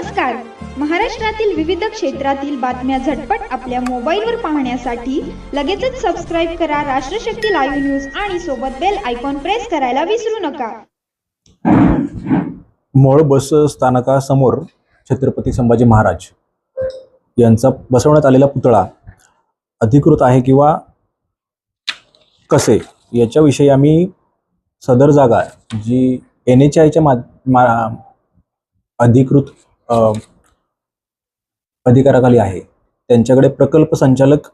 नमस्कार. महाराष्ट्रातील विविध क्षेत्रातील बातम्या झटपट आपल्या मोबाईलवर पाहण्यासाठी लगेचच सबस्क्राईब करा राष्ट्रशक्ती लाईव्ह न्यूज आणि सोबत बेल आयकॉन प्रेस करायला विसरू नका. मोहोळ बस स्थानकासमोर छत्रपती संभाजी महाराज यांचा बसवण्यात आलेला पुतळा अधिकृत आहे किंवा कसे याच्याविषयी आम्ही सदर जागा जी NHAIच्या अधिकृत अधिकाराखाली आहे त्यांच्याकडे प्रकल्प संचालक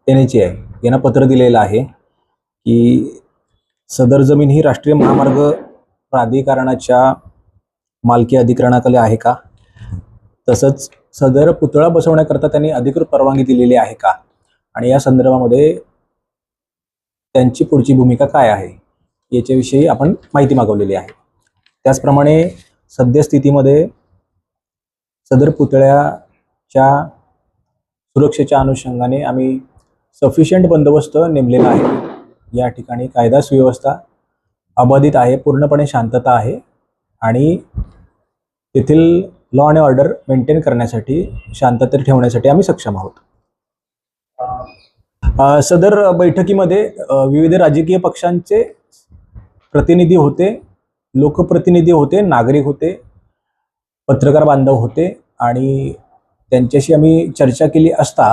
NHAI यांना पत्र दिलेलं आहे की सदर जमीन ही राष्ट्रीय महामार्ग प्राधिकरणाच्या मालकी अधिकरणाखाली आहे का, तसंच सदर पुतळा बसवण्याकरता त्यांनी अधिकृत परवानगी दिलेली आहे का आणि या संदर्भामध्ये त्यांची पुढची भूमिका काय आहे याच्याविषयी आपण माहिती मागवलेली आहे. त्याचप्रमाणे सद्यस्थितीमध्ये सदर पुतळ्याच्या सुरक्षेच्या अनुषंगाने आम्ही सफिशियंट बंदोबस्त नेमलेला आहे. या ठिकाणी कायदा सुव्यवस्था अबाधित आहे, पूर्णपणे शांतता आहे आणि तेथील लॉ अँड ऑर्डर मेंटेन करण्यासाठी, शांतता ठेवण्यासाठी आम्ही सक्षम आहोत. सदर बैठकीमध्ये विविध राजकीय पक्षांचे प्रतिनिधी होते, लोकप्रतिनिधी होते, नागरिक होते, पत्रकार बांधव होते आणि त्यांच्याशी आम्ही चर्चा केली असता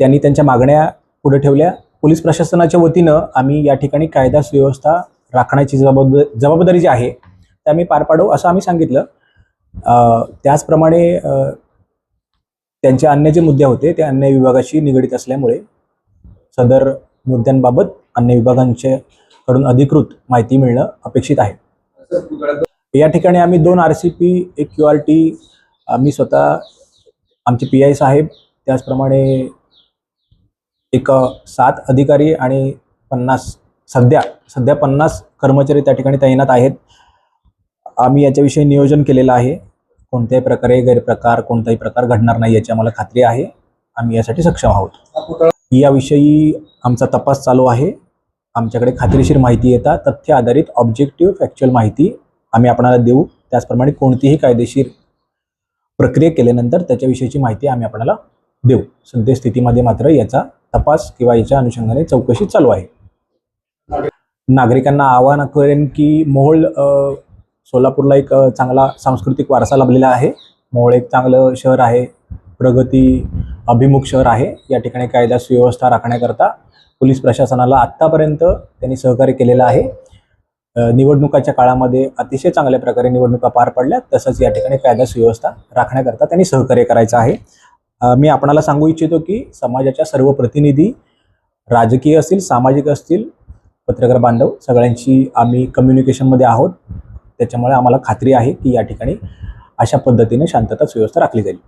त्यांनी त्यांच्या मागण्या पुढे ठेवल्या. पोलीस प्रशासनाच्या वतीनं आम्ही या ठिकाणी कायदा सुव्यवस्था राखण्याची जबाबदारी जी आहे ते आम्ही पार पाडू असं आम्ही सांगितलं. त्याचप्रमाणे त्यांचे अन्य जे मुद्दे होते ते अन्य विभागाशी निगडीत असल्यामुळे सदर मुद्द्यांबाबत अन्य विभागांच्याकडून अधिकृत माहिती मिळणं अपेक्षित आहे. या ठिकाणी आम्ही 2 RCP, 1 QRT, आम्ही स्वतः आमचे PI साहेब, त्याचप्रमाणे एक 7 अधिकारी आणि 50 सध्या 50 कर्मचारी त्या ठिकाणी तैनात आहेत. आम्ही याच्याविषयी नियोजन केलेलं आहे. कोणत्याही प्रकारे गैरप्रकार, कोणताही प्रकार घडणार नाही याची आम्हाला खात्री आहे. आम्ही यासाठी सक्षम आहोत. याविषयी आमचा तपास चालू आहे. आमच्याकडे खात्रीशीर माहिती येतात, तथ्य आधारित ऑब्जेक्टिव्ह फॅक्च्युअल माहिती आम्ही आपणाला देऊ. त्याचप्रमाणे कोणतीही कायदेशीर प्रक्रिया केल्यानंतर त्याच्याविषयीची माहिती आम्ही आपल्याला देऊ. सद्यस्थितीमध्ये मात्र याचा तपास किंवा याच्या अनुषंगाने चौकशी चालू आहे. नागरिकांना आवाहन करेन की मोहोळ सोलापूरला एक चांगला सांस्कृतिक वारसा लाभलेला आहे. मोहोळ एक चांगलं शहर आहे, प्रगती अभिमुख शहर आहे. या ठिकाणी कायदा सुव्यवस्था राखण्याकरता पोलीस प्रशासनाला आत्तापर्यंत त्यांनी सहकार्य केलेलं आहे. निवडणुकाच्या काळामध्ये अतिशय चांगल्या प्रकारे निवडणुका पार पडल्या. तसंच या ठिकाणी कायदा सुव्यवस्था राखण्याकरता त्यांनी सहकार्य करायचं आहे. मी आपणाला सांगू इच्छितो की समाजाच्या सर्व प्रतिनिधी, राजकीय असतील, सामाजिक असतील, पत्रकार बांधव सगळ्यांशी आम्ही कम्युनिकेशनमध्ये आहोत. त्याच्यामुळे आम्हाला खात्री आहे की या ठिकाणी अशा पद्धतीने शांतता सुव्यवस्था राखली जाईल.